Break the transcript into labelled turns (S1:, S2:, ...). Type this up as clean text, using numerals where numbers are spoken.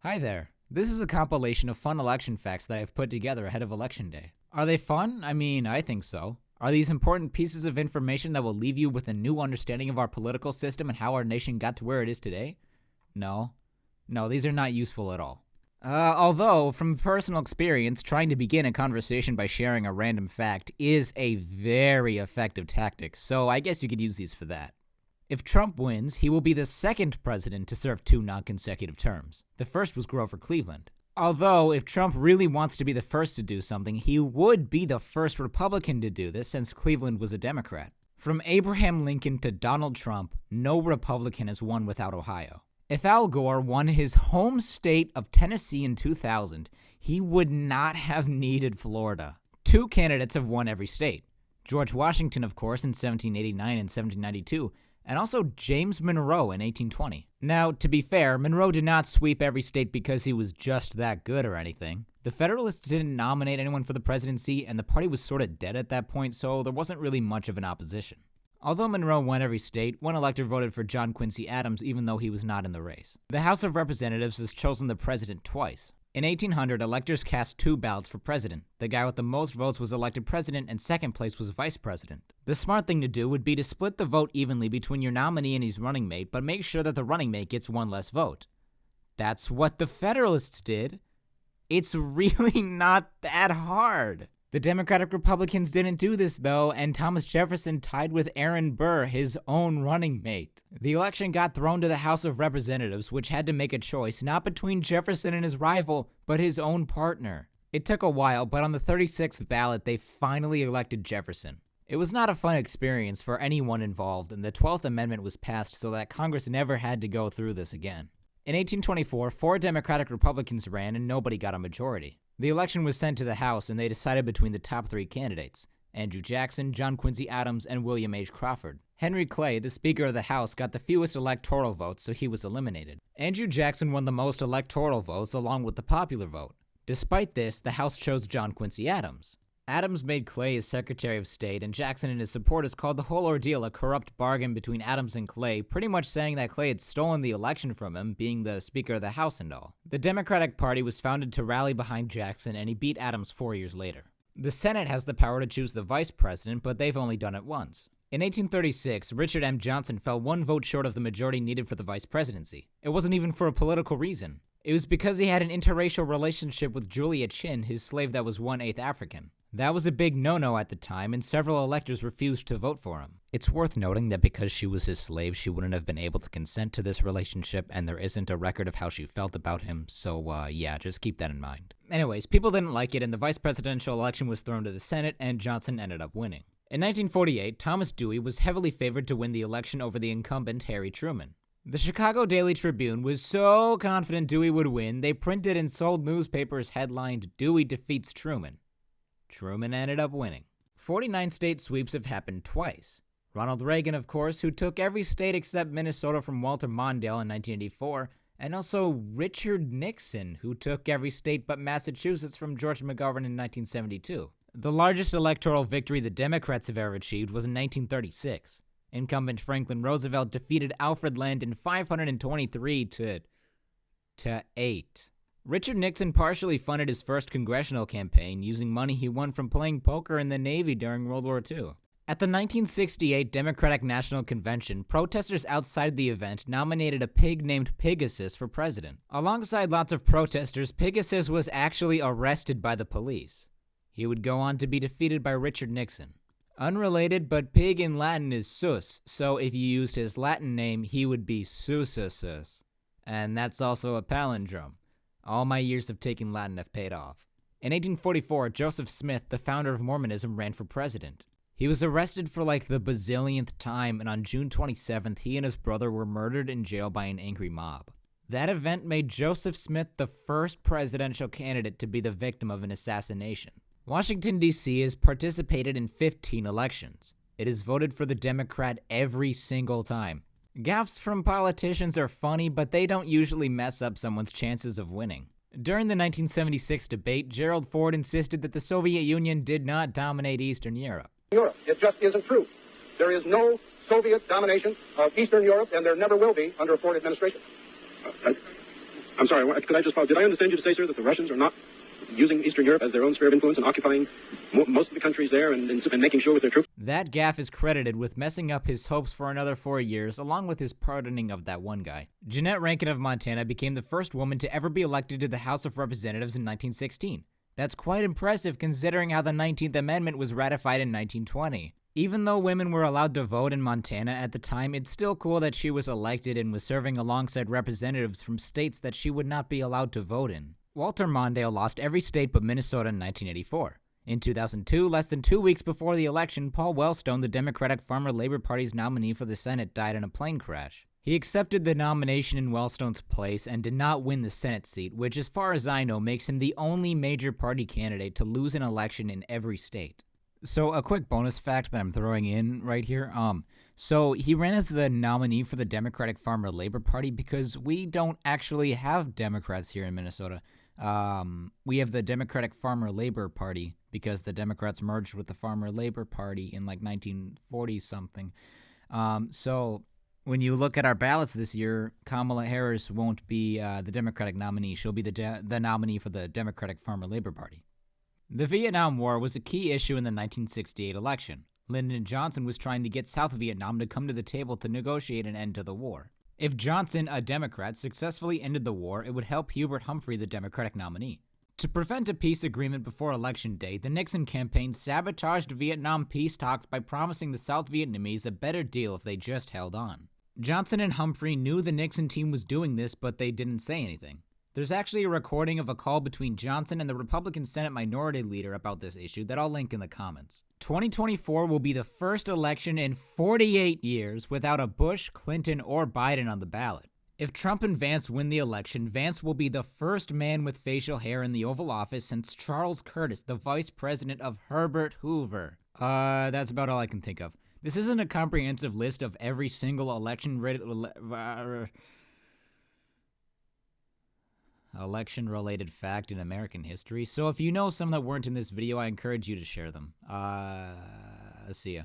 S1: Hi there. This is a compilation of fun election facts that I've put together ahead of Election Day. Are they fun? I mean, I think so. Are these important pieces of information that will leave you with a new understanding of our political system and how our nation got to where it is today? No. No, these are not useful at all. Although, from personal experience, trying to begin a conversation by sharing a random fact is a very effective tactic, so I guess you could use these for that. If Trump wins, he will be the second president to serve 2 non-consecutive terms. The first was Grover Cleveland. Although, if Trump really wants to be the first to do something, he would be the first Republican to do this since Cleveland was a Democrat. From Abraham Lincoln to Donald Trump, no Republican has won without Ohio. If Al Gore won his home state of Tennessee in 2000, he would not have needed Florida. 2 candidates have won every state. George Washington, of course, in 1789 and 1792, and also James Monroe in 1820. Now, to be fair, Monroe did not sweep every state because he was just that good or anything. The Federalists didn't nominate anyone for the presidency, and the party was sort of dead at that point, so there wasn't really much of an opposition. Although Monroe won every state, one elector voted for John Quincy Adams even though he was not in the race. The House of Representatives has chosen the president twice. In 1800, electors cast 2 ballots for president. The guy with the most votes was elected president, and second place was vice president. The smart thing to do would be to split the vote evenly between your nominee and his running mate, but make sure that the running mate gets 1 less vote. That's what the Federalists did. It's really not that hard. The Democratic Republicans didn't do this, though, and Thomas Jefferson tied with Aaron Burr, his own running mate. The election got thrown to the House of Representatives, which had to make a choice not between Jefferson and his rival, but his own partner. It took a while, but on the 36th ballot, they finally elected Jefferson. It was not a fun experience for anyone involved, and the 12th Amendment was passed so that Congress never had to go through this again. In 1824, 4 Democratic Republicans ran and nobody got a majority. The election was sent to the House and they decided between the top 3 candidates: Andrew Jackson, John Quincy Adams, and William H. Crawford. Henry Clay, the Speaker of the House, got the fewest electoral votes, so he was eliminated. Andrew Jackson won the most electoral votes along with the popular vote. Despite this, the House chose John Quincy Adams. Adams made Clay his Secretary of State, and Jackson and his supporters called the whole ordeal a corrupt bargain between Adams and Clay, pretty much saying that Clay had stolen the election from him, being the Speaker of the House and all. The Democratic Party was founded to rally behind Jackson, and he beat Adams 4 years later. The Senate has the power to choose the vice president, but they've only done it once. In 1836, Richard M. Johnson fell 1 vote short of the majority needed for the vice presidency. It wasn't even for a political reason. It was because he had an interracial relationship with Julia Chin, his slave that was 1/8 African. That was a big no-no at the time, and several electors refused to vote for him. It's worth noting that because she was his slave, she wouldn't have been able to consent to this relationship, and there isn't a record of how she felt about him, so yeah, just keep that in mind. Anyways, people didn't like it, and the vice presidential election was thrown to the Senate, and Johnson ended up winning. In 1948, Thomas Dewey was heavily favored to win the election over the incumbent Harry Truman. The Chicago Daily Tribune was so confident Dewey would win, they printed and sold newspapers headlined, "Dewey defeats Truman." Truman ended up winning. 49 state sweeps have happened twice. Ronald Reagan, of course, who took every state except Minnesota from Walter Mondale in 1984, and also Richard Nixon, who took every state but Massachusetts from George McGovern in 1972. The largest electoral victory the Democrats have ever achieved was in 1936. Incumbent Franklin Roosevelt defeated Alfred Landon 523 to 8. Richard Nixon partially funded his first congressional campaign using money he won from playing poker in the Navy during World War II. At the 1968 Democratic National Convention, protesters outside the event nominated a pig named Pegasus for president. Alongside lots of protesters, Pegasus was actually arrested by the police. He would go on to be defeated by Richard Nixon. Unrelated, but pig in Latin is sus, so if you used his Latin name, he would be Susasus. And that's also a palindrome. All my years of taking Latin have paid off. In 1844, Joseph Smith, the founder of Mormonism, ran for president. He was arrested for like the bazillionth time, and on June 27th, he and his brother were murdered in jail by an angry mob. That event made Joseph Smith the first presidential candidate to be the victim of an assassination. Washington, D.C. has participated in 15 elections. It has voted for the Democrat every single time. Gaffes from politicians are funny, but they don't usually mess up someone's chances of winning. During the 1976 debate, Gerald Ford insisted that the Soviet Union did not dominate Eastern Europe.
S2: It just isn't true. There is no Soviet domination of Eastern Europe, and there never will be under a Ford administration. I'm sorry, could I just follow? Did I understand you to say, sir, that the Russians are not using Eastern Europe as their own sphere of influence and occupying most of the countries there and making sure with their troops?
S1: That gaffe is credited with messing up his hopes for another 4 years, along with his pardoning of that one guy. Jeanette Rankin of Montana became the first woman to ever be elected to the House of Representatives in 1916. That's quite impressive considering how the 19th Amendment was ratified in 1920. Even though women were allowed to vote in Montana at the time, it's still cool that she was elected and was serving alongside representatives from states that she would not be allowed to vote in. Walter Mondale lost every state but Minnesota in 1984. In 2002, less than 2 weeks before the election, Paul Wellstone, the Democratic Farmer-Labor Party's nominee for the Senate, died in a plane crash. He accepted the nomination in Wellstone's place and did not win the Senate seat, which as far as I know makes him the only major party candidate to lose an election in every state. So a quick bonus fact that I'm throwing in right here. So he ran as the nominee for the Democratic Farmer-Labor Party because we don't actually have Democrats here in Minnesota. We have the Democratic Farmer-Labor Party because the Democrats merged with the Farmer-Labor Party in like 1940 something. So when you look at our ballots this year, Kamala Harris won't be the Democratic nominee. She'll be the nominee for the Democratic Farmer-Labor Party. The Vietnam War was a key issue in the 1968 election. Lyndon Johnson was trying to get South Vietnam to come to the table to negotiate an end to the war. If Johnson, a Democrat, successfully ended the war, it would help Hubert Humphrey, the Democratic nominee. To prevent a peace agreement before Election Day, the Nixon campaign sabotaged Vietnam peace talks by promising the South Vietnamese a better deal if they just held on. Johnson and Humphrey knew the Nixon team was doing this, but they didn't say anything. There's actually a recording of a call between Johnson and the Republican Senate Minority Leader about this issue that I'll link in the comments. 2024 will be the first election in 48 years without a Bush, Clinton, or Biden on the ballot. If Trump and Vance win the election, Vance will be the first man with facial hair in the Oval Office since Charles Curtis, the vice president of Herbert Hoover. That's about all I can think of. This isn't a comprehensive list of every single election-related fact in American history, so if you know some that weren't in this video, I encourage you to share them. See ya.